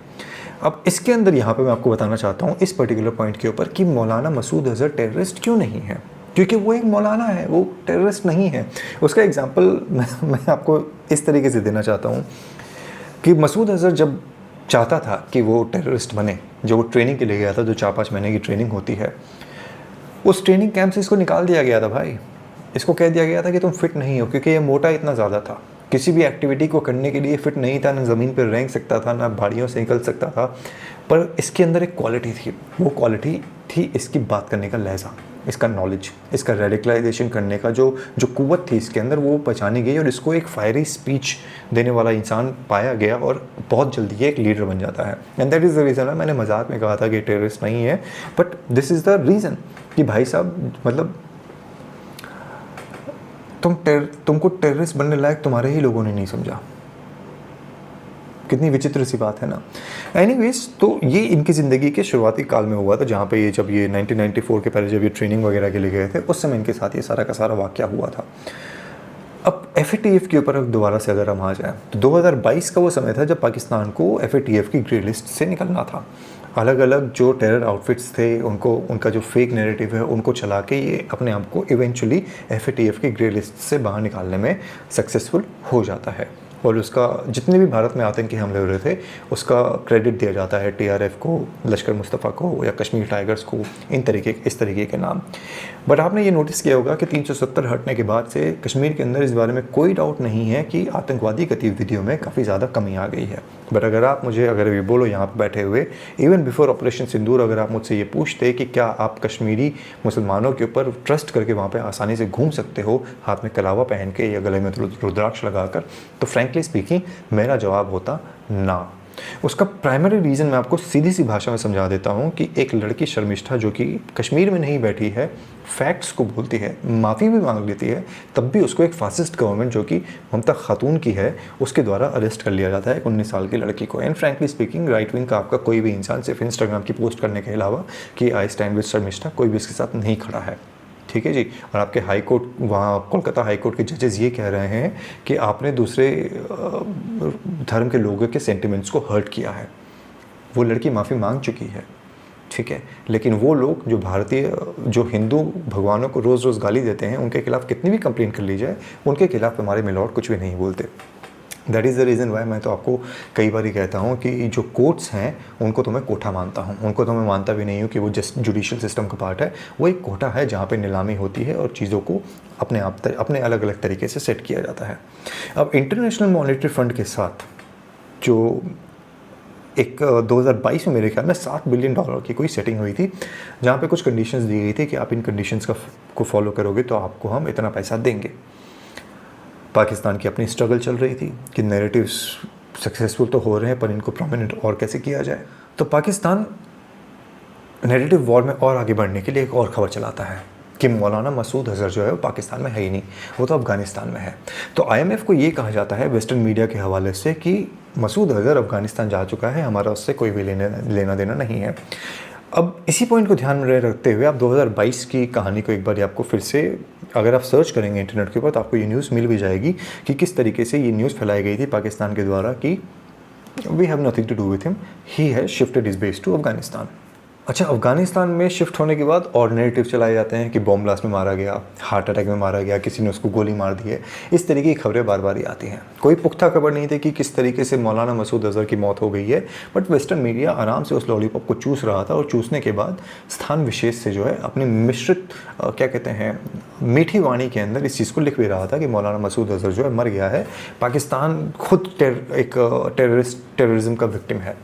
अब इसके अंदर यहाँ पे मैं आपको बताना चाहता हूँ इस पर्टिकुलर पॉइंट के ऊपर कि मौलाना मसूद अज़हर टेररिस्ट क्यों नहीं है, क्योंकि वो एक मौलाना है, वो टेररिस्ट नहीं है। उसका एग्जाम्पल मैं आपको इस तरीके से देना चाहता हूँ कि मसूद अज़हर जब चाहता था कि वो टेररिस्ट बने, जो वो ट्रेनिंग के लिए गया था, जो 4-5 महीने की ट्रेनिंग होती है, उस ट्रेनिंग कैंप से इसको निकाल दिया गया था भाई। इसको कह दिया गया था कि तुम फिट नहीं हो, क्योंकि ये मोटा इतना ज़्यादा था, किसी भी एक्टिविटी को करने के लिए फिट नहीं था, ना ज़मीन पर रेंग सकता था, ना भाड़ियों से निकल सकता था। पर इसके अंदर एक क्वालिटी थी, वो क्वालिटी थी इसकी बात करने का लहजा, इसका नॉलेज, इसका रेडिकलाइजेशन करने का जो कुव्वत थी इसके अंदर, वो पहचानी गई और इसको एक फायरी स्पीच देने वाला इंसान पाया गया और बहुत जल्दी ये एक लीडर बन जाता है। And that is the reason. मैंने मजाक में कहा था कि टेररिस्ट नहीं है, but this is the reason कि भाई साहब, मतलब तुमको टेररिस्ट बनने लायक तुम्हारे ही लोगों ने नहीं समझा। कितनी विचित्र सी बात है ना। एनीवेज, तो ये इनकी ज़िंदगी के शुरुआती काल में हुआ था, जहाँ पे ये जब ये 1994 के पहले जब ये ट्रेनिंग वगैरह के लिए गए थे, उस समय इनके साथ ये सारा का सारा वाक़या हुआ था। अब FATF के ऊपर दोबारा से अगर हम आ जाएँ तो 2022 का वो समय था जब पाकिस्तान को FATF की ग्रे लिस्ट से निकलना था। अलग अलग जो टेरर आउटफिट्स थे उनका जो फेक नैरेटिव है उनको चला के ये अपने आप को इवेंचुअली FATF की ग्रे लिस्ट से बाहर निकालने में सक्सेसफुल हो जाता है। और उसका जितने भी भारत में आतंकी हमले हो रहे थे उसका क्रेडिट दिया जाता है TRF को, लश्कर मुस्तफ़ा को, या कश्मीर टाइगर्स को, इस तरीके के नाम। बट आपने ये नोटिस किया होगा कि 370 हटने के बाद से कश्मीर के अंदर इस बारे में कोई डाउट नहीं है कि आतंकवादी गतिविधियों में काफ़ी ज़्यादा कमी आ गई है। बट अगर ये बोलो यहाँ पर बैठे हुए, इवन बिफोर ऑपरेशन सिंदूर, अगर आप मुझसे ये पूछते कि क्या आप कश्मीरी मुसलमानों के ऊपर ट्रस्ट करके वहाँ पे आसानी से घूम सकते हो, हाथ में कलावा पहन के या गले में रुद्राक्ष लगाकर, तो फ्रैंकली स्पीकिंग मेरा जवाब होता ना। उसका प्राइमरी रीज़न मैं आपको सीधी सी भाषा में समझा देता हूँ कि एक लड़की शर्मिष्ठा जो कि कश्मीर में नहीं बैठी है, फैक्ट्स को बोलती है, माफ़ी भी मांग लेती है, तब भी उसको एक फासिस्ट गवर्नमेंट जो कि ममता खातून की है उसके द्वारा अरेस्ट कर लिया जाता है एक 19 साल की लड़की को। And frankly speaking right wing का आपका कोई भी इंसान सिर्फ इंस्टाग्राम की पोस्ट करने के अलावा कि आई स्टैंड विद शर्मिष्ठा, कोई भी इसके साथ नहीं खड़ा है। ठीक है जी। और आपके हाई कोर्ट, वहाँ कोलकाता हाई कोर्ट के जजेस ये कह रहे हैं कि आपने दूसरे धर्म के लोगों के सेंटिमेंट्स को हर्ट किया है। वो लड़की माफ़ी मांग चुकी है, ठीक है, लेकिन वो लोग जो भारतीय, जो हिंदू भगवानों को रोज़ रोज़ गाली देते हैं, उनके खिलाफ कितनी भी कंप्लेन कर ली जाए, उनके खिलाफ हमारे मिलॉर्ड कुछ भी नहीं बोलते। That is the reason Y मैं तो आपको कई बार ही कहता हूँ कि जो कोर्ट्स हैं उनको तो मैं कोठा मानता हूँ, उनको तो मैं मानता भी नहीं हूँ कि वो जस्ट जुडिशियल सिस्टम का पार्ट है। वो एक कोठा है जहाँ पे नीलामी होती है और चीज़ों को अपने अलग अलग तरीके से सेट किया जाता है। अब इंटरनेशनल मॉनेटरी फंड के साथ जो एक 2022 में मेरे ख्याल में $7 बिलियन की कोई सेटिंग हुई थी, जहाँ पे कुछ कंडीशंस दी गई थी कि आप इन कंडीशंस को फॉलो करोगे तो आपको हम इतना पैसा देंगे। पाकिस्तान की अपनी स्ट्रगल चल रही थी कि नैरेटिव्स सक्सेसफुल तो हो रहे हैं पर इनको प्रोमिनेंट और कैसे किया जाए। तो पाकिस्तान नैरेटिव वॉर में और आगे बढ़ने के लिए एक और खबर चलाता है कि मौलाना मसूद अज़हर जो है वो पाकिस्तान में है ही नहीं, वो तो अफ़गानिस्तान में है। तो IMF को ये कहा जाता है वेस्टर्न मीडिया के हवाले से कि मसूद अज़हर अफ़गानिस्तान जा चुका है, हमारा उससे कोई भी लेना देना नहीं है। अब इसी पॉइंट को ध्यान में रखते हुए आप 2022 की कहानी को एक बार आपको फिर से, अगर आप सर्च करेंगे इंटरनेट के ऊपर तो आपको ये न्यूज़ मिल भी जाएगी कि किस तरीके से ये न्यूज़ फैलाई गई थी पाकिस्तान के द्वारा कि we have nothing to do with him, he has shifted his base to Afghanistan. अच्छा, अफ़गानिस्तान में शिफ्ट होने के बाद और नैरेटिव चलाए जाते हैं कि बॉम्ब ब्लास्ट में मारा गया, हार्ट अटैक में मारा गया, किसी ने उसको गोली मार दी है। इस तरीके की खबरें बार बार ही आती हैं। कोई पुख्ता खबर नहीं थी कि किस तरीके से मौलाना मसूद अज़हर की मौत हो गई है, बट वेस्टर्न मीडिया आराम से उस लॉलीपॉप को चूस रहा था और चूसने के बाद स्थान विशेष से जो है अपनी मिश्रित क्या कहते हैं मीठी वाणी के अंदर इस चीज़ को लिख भी रहा था कि मौलाना मसूद अज़हर जो है मर गया है, पाकिस्तान खुद एक टेररिज्म का विक्टिम है।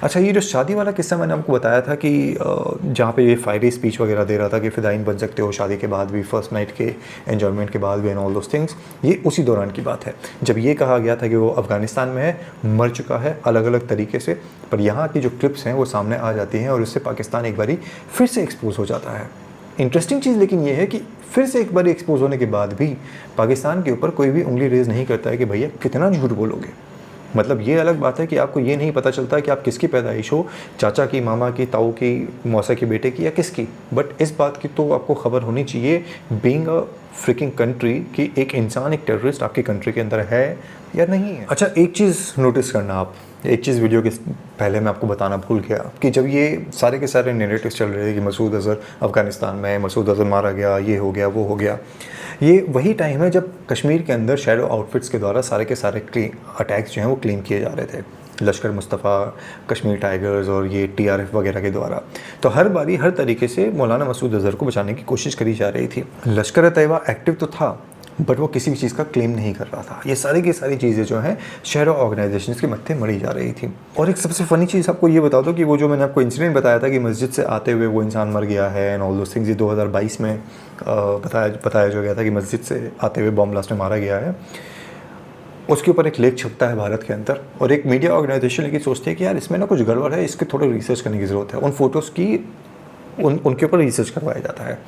अच्छा, ये जो शादी वाला किस्सा मैंने आपको बताया था कि जहाँ पे ये फायरी स्पीच वगैरह दे रहा था कि फ़िदाइन बन सकते हो शादी के बाद भी, फर्स्ट नाइट के एन्जॉयमेंट के बाद भी एंड ऑल दोस थिंग्स, ये उसी दौरान की बात है जब ये कहा गया था कि वो अफ़गानिस्तान में है, मर चुका है अलग अलग तरीके से। पर यहाँ की जो क्लिप्स हैं वो सामने आ जाती हैं और इससे पाकिस्तान एक बारी फिर से एक्सपोज हो जाता है। इंटरेस्टिंग चीज़ लेकिन ये है कि फिर से एक बार एक्सपोज होने के बाद भी पाकिस्तान के ऊपर कोई भी उंगली रेज नहीं करता है कि भैया कितना झूठ बोलोगे। मतलब ये अलग बात है कि आपको ये नहीं पता चलता कि आप किसकी पैदाइश हो, चाचा की, मामा की, ताऊ की, मौसा के बेटे की या किसकी, बट इस बात की तो आपको खबर होनी चाहिए बीइंग अ फ्रिकिंग कंट्री कि एक इंसान, एक टेररिस्ट आपकी कंट्री के अंदर है या नहीं है। अच्छा, एक चीज़ नोटिस करना आप, एक चीज़ वीडियो के पहले मैं आपको बताना भूल गया कि जब ये सारे के सारे नैरेटिव्स चल रहे थे कि मसूद अज़हर अफ़गानिस्तान में है, मसूद अज़हर मारा गया, ये हो गया, वो हो गया, ये वही टाइम है जब कश्मीर के अंदर शैडो आउटफिट्स के द्वारा सारे के सारे अटैक्स जो हैं वो क्लीन किए जा रहे थे, लश्कर मुस्तफ़ा, कश्मीर टाइगर्स और ये TRF वगैरह के द्वारा। तो हर बारी हर तरीके से मौलाना मसूद अज़हर को बचाने की कोशिश करी जा रही थी। लश्कर तैयबा एक्टिव तो था बट वो किसी भी चीज़ का क्लेम नहीं कर रहा था। ये सारी की सारी चीज़ें जो हैं शहरों ऑर्गेनाइजेशंस के मत्थे मरी जा रही थी। और एक सबसे फ़नी चीज़ आपको ये बता दो कि वो जो मैंने आपको इंसिडेंट बताया था कि मस्जिद से आते हुए वो इंसान मर गया है एंड ऑल दोस थिंग्स, ये 2022 में बताया जो गया था कि मस्जिद से आते हुए बॉम्ब ब्लास्ट में मारा गया है। उसके ऊपर एक लेख छपता है भारत के अंदर और एक मीडिया ऑर्गेनाइजेशन लेकिन सोचती है कि यार इसमें ना कुछ गड़बड़ है, इसके थोड़े रिसर्च करने की ज़रूरत है। उन फोटोज़ की उनके ऊपर रिसर्च करवाया जाता है।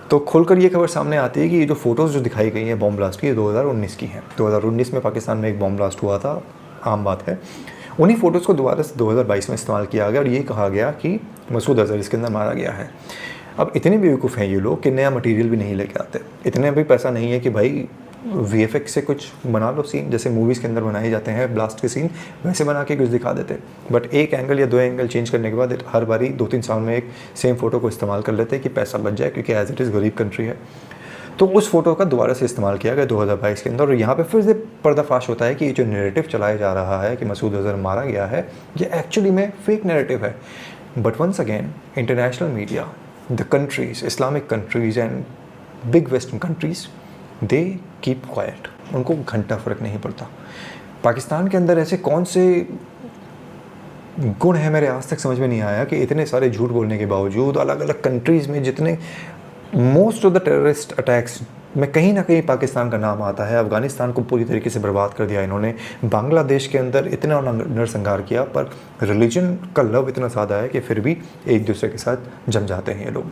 तो खुलकर ये खबर सामने आती है कि ये जो फ़ोटोज़ जो दिखाई गई हैं बॉम्ब ब्लास्ट की, ये 2019 की हैं। 2019 में पाकिस्तान में एक बॉम्ब ब्लास्ट हुआ था, आम बात है। उन्हीं फ़ोटोज़ को दोबारा से 2022 में इस्तेमाल किया गया और ये कहा गया कि मसूद अज़हर इसके अंदर मारा गया है। अब इतने बेवकूफ़ हैं ये लोग कि नया मटेरियल भी नहीं लेके आते। इतने भी पैसा नहीं है कि भाई VFX से कुछ बना लो सीन, जैसे मूवीज़ के अंदर बनाए जाते हैं ब्लास्ट के सीन, वैसे बना के कुछ दिखा देते। बट एक एंगल या दो एंगल चेंज करने के बाद हर बारी 2-3 साल में एक सेम फ़ोटो को इस्तेमाल कर लेते हैं कि पैसा बच जाए, क्योंकि एज इट इज़ गरीब कंट्री है। तो उस फ़ोटो का दोबारा से इस्तेमाल किया गया 2022 के अंदर और यहाँ पे फिर से पर्दाफाश होता है कि ये जो नैरेटिव चलाया जा रहा है कि मसूद अज़हर मारा गया है, ये एक्चुअली में फेक नैरेटिव है। But once again international media, the countries, Islamic countries and big western countries, they keep quiet. उनको घंटा फ़र्क नहीं पड़ता। पाकिस्तान के अंदर ऐसे कौन से गुण है मेरे आज तक समझ में नहीं आया कि इतने सारे झूठ बोलने के बावजूद अलग अलग कंट्रीज़ में जितने most of the terrorist attacks में कहीं ना कहीं पाकिस्तान का नाम आता है। अफ़गानिस्तान को पूरी तरीके से बर्बाद कर दिया इन्होंने, बांग्लादेश के अंदर इतना नरसंहार किया, पर रिलीजन का लव इतना ज़्यादा है कि फिर भी एक दूसरे के साथ जम जाते हैं ये लोग।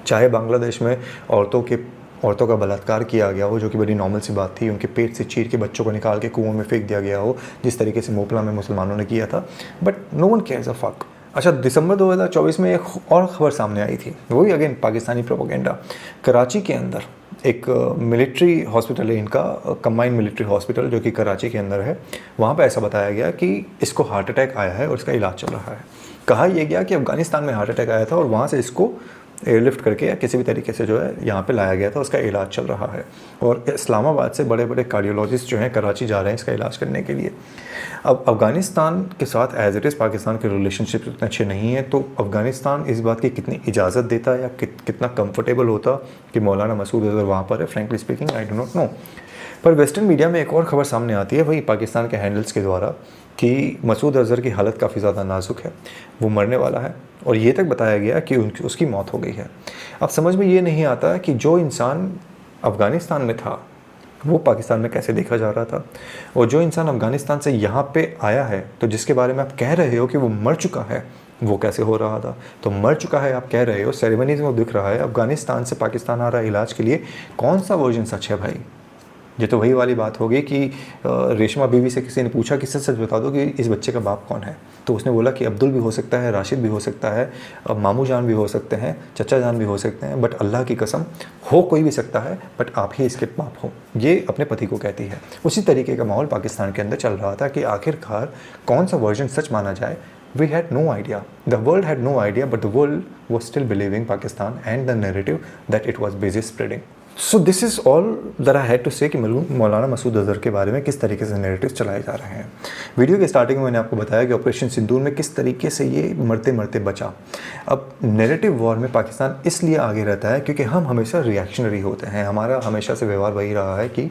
चाहे बांग्लादेश में औरतों का बलात्कार किया गया हो, जो कि बड़ी नॉर्मल सी बात थी, उनके पेट से चीर के बच्चों को निकाल के कुओं में फेंक दिया गया हो, जिस तरीके से मोपला में मुसलमानों ने किया था, but no one cares a fuck. अच्छा, दिसंबर 2024 में एक और ख़बर सामने आई थी, वही अगेन पाकिस्तानी प्रोपेगेंडा। कराची के अंदर एक मिलिट्री हॉस्पिटल है इनका, कंबाइंड मिलिट्री हॉस्पिटल, जो कि कराची के अंदर है। वहाँ पे ऐसा बताया गया कि इसको हार्ट अटैक आया है और इसका इलाज चल रहा है। कहा यह गया कि अफ़गानिस्तान में हार्ट अटैक आया था और वहाँ से इसको एयरलिफ्ट करके या किसी भी तरीके से जो है यहाँ पे लाया गया था, उसका इलाज चल रहा है। और इस्लामाबाद से बड़े बड़े कार्डियोलॉजिस्ट जो हैं कराची जा रहे हैं इसका इलाज करने के लिए। अब अफ़गानिस्तान के साथ एज इट इज़ पाकिस्तान के रिलेशनशिप इतने अच्छे नहीं हैं, तो अफ़गानिस्तान इस बात की कितनी इजाज़त देता या कितना कंफर्टेबल होता कि मौलाना मसूद अज़हर वहाँ पर है, frankly speaking I do not no. पर वेस्टर्न मीडिया में एक और ख़बर सामने आती है, वही पाकिस्तान के हैंडल्स के द्वारा, कि मसूद अज़हर की हालत काफ़ी ज़्यादा नाजुक है, वो मरने वाला है, और ये तक बताया गया कि उसकी मौत हो गई है। अब समझ में ये नहीं आता कि जो इंसान अफ़गानिस्तान में था वो पाकिस्तान में कैसे देखा जा रहा था, और जो इंसान अफ़गानिस्तान से यहाँ पे आया है, तो जिसके बारे में आप कह रहे हो कि वो मर चुका है, वो कैसे हो रहा था। तो मर चुका है आप कह रहे हो, सेरेमनीज़ में दिख रहा है, अफ़गानिस्तान से पाकिस्तान आ रहा है इलाज के लिए, कौन सा वर्जन सच है भाई। ये तो वही वाली बात होगी कि रेशमा बीवी से किसी ने पूछा कि सच बता दो कि इस बच्चे का बाप कौन है, तो उसने बोला कि अब्दुल भी हो सकता है, राशिद भी हो सकता है, मामू जान भी हो सकते हैं, चचा जान भी हो सकते हैं, बट अल्लाह की कसम हो कोई भी सकता है, बट आप ही इसके बाप हो, ये अपने पति को कहती है। उसी तरीके का माहौल पाकिस्तान के अंदर चल रहा था कि आखिरकार कौन सा वर्जन सच माना जाए। We had no idea. The world had no idea, but the world was still believing Pakistan and the narrative that it was busy spreading. So this is all that I had to say कि मौलाना मसूद अज़हर के बारे में किस तरीके से नैरेटिव चलाए जा रहे हैं। वीडियो के स्टार्टिंग में मैंने आपको बताया कि ऑपरेशन सिंदूर में किस तरीके से ये मरते मरते बचा। अब नैरेटिव वॉर में पाकिस्तान इसलिए आगे रहता है क्योंकि हम हमेशा रिएक्शनरी होते हैं। हमारा हमेशा से व्यवहार वही रहा है कि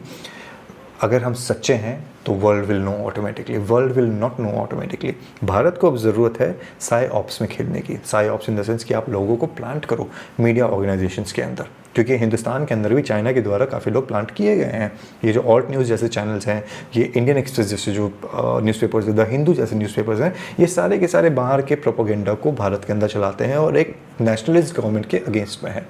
अगर हम सच्चे हैं तो world will know automatically, world will not know automatically. Bharat को अब ज़रूरत है साई ऑप्स में खेलने की। Sai ops in the sense कि आप लोगों को प्लांट करो मीडिया ऑर्गेनाइजेशंस के अंदर, क्योंकि हिंदुस्तान के अंदर भी चाइना के द्वारा काफ़ी लोग प्लांट किए गए हैं। ये जो ऑल्ट न्यूज़ जैसे चैनल्स हैं, ये इंडियन एक्सप्रेस जैसे जो न्यूज़पेपर्स, द हिंदू जैसे न्यूज़पेपर्स हैं, ये सारे के सारे बाहर के प्रोपोगेंडा को भारत के अंदर चलाते हैं और एक नेशनलिस्ट गवर्नमेंट के अगेंस्ट में है।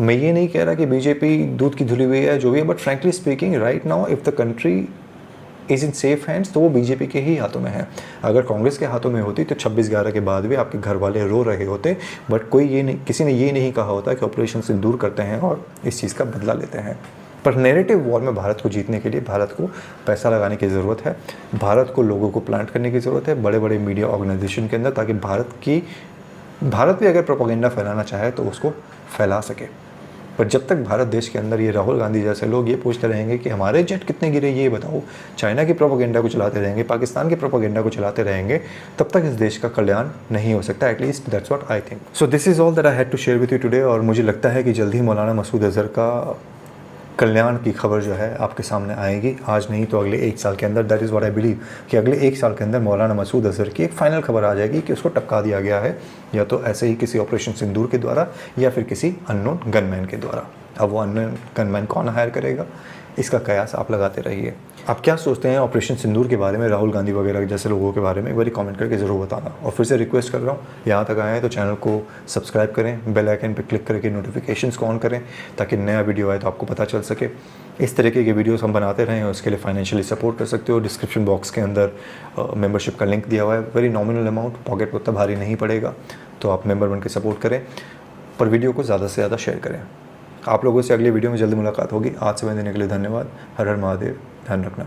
मैं ये नहीं कह रहा कि बीजेपी दूध की धुली हुई है जो भी है, but frankly speaking right now if the country is in safe hands तो वो बीजेपी के ही हाथों में है। अगर कांग्रेस के हाथों में होती तो 26/11 के बाद भी आपके घर वाले रो रहे होते, बट कोई ये नहीं, किसी ने ये नहीं कहा होता कि ऑपरेशन सिंदूर करते हैं और इस चीज़ का बदला लेते हैं। पर नैरेटिव वॉर में भारत को जीतने के लिए भारत को पैसा लगाने की ज़रूरत है, भारत को लोगों को प्लांट करने की ज़रूरत है बड़े बड़े मीडिया ऑर्गेनाइजेशन के अंदर, ताकि भारत भी अगर प्रोपेगेंडा फैलाना चाहे तो उसको फैला सके। पर जब तक भारत देश के अंदर ये राहुल गांधी जैसे लोग ये पूछते रहेंगे कि हमारे जेट कितने गिरे ये बताओ, चाइना की प्रोपेगेंडा को चलाते रहेंगे, पाकिस्तान के प्रोपेगेंडा को चलाते रहेंगे, तब तक इस देश का कल्याण नहीं हो सकता। At least that's what I think. So this is all that I had to share with you today. और मुझे लगता है कि जल्द ही मौलाना मसूद अज़हर का कल्याण की खबर जो है आपके सामने आएगी, आज नहीं तो अगले 1 साल के अंदर। That is what I believe कि अगले 1 साल के अंदर मौलाना मसूद अज़हर की एक फाइनल खबर आ जाएगी कि उसको टपका दिया गया है, या तो ऐसे ही किसी ऑपरेशन सिंदूर के द्वारा या फिर किसी अननोन गनमैन के द्वारा। अब वो अननोन गनमैन कौन हायर करेगा, इसका कयास आप लगाते रहिए। आप क्या सोचते हैं ऑपरेशन सिंदूर के बारे में, राहुल गांधी वगैरह जैसे लोगों के बारे में, एक बार कमेंट करके ज़रूर बताना। और फिर से रिक्वेस्ट कर रहा हूँ, यहाँ तक आए हैं तो चैनल को सब्सक्राइब करें, बेल आइकन पर क्लिक करके नोटिफिकेशंस को ऑन करें, ताकि नया वीडियो आए तो आपको पता चल सके। इस तरीके के वीडियोस हम बनाते रहें, उसके लिए फाइनेंशियली सपोर्ट कर सकते हो। डिस्क्रिप्शन बॉक्स के अंदर मेंबरशिप का लिंक दिया हुआ है, वेरी नॉमिनल अमाउंट, पॉकेट को उतना भारी नहीं पड़ेगा, तो आप मेंबर बन के सपोर्ट करें। पर वीडियो को ज़्यादा से ज़्यादा शेयर करें। आप लोगों से अगली वीडियो में जल्दी मुलाकात होगी। आज समय देने के लिए धन्यवाद। हर हर महादेव, ध्यान रखना।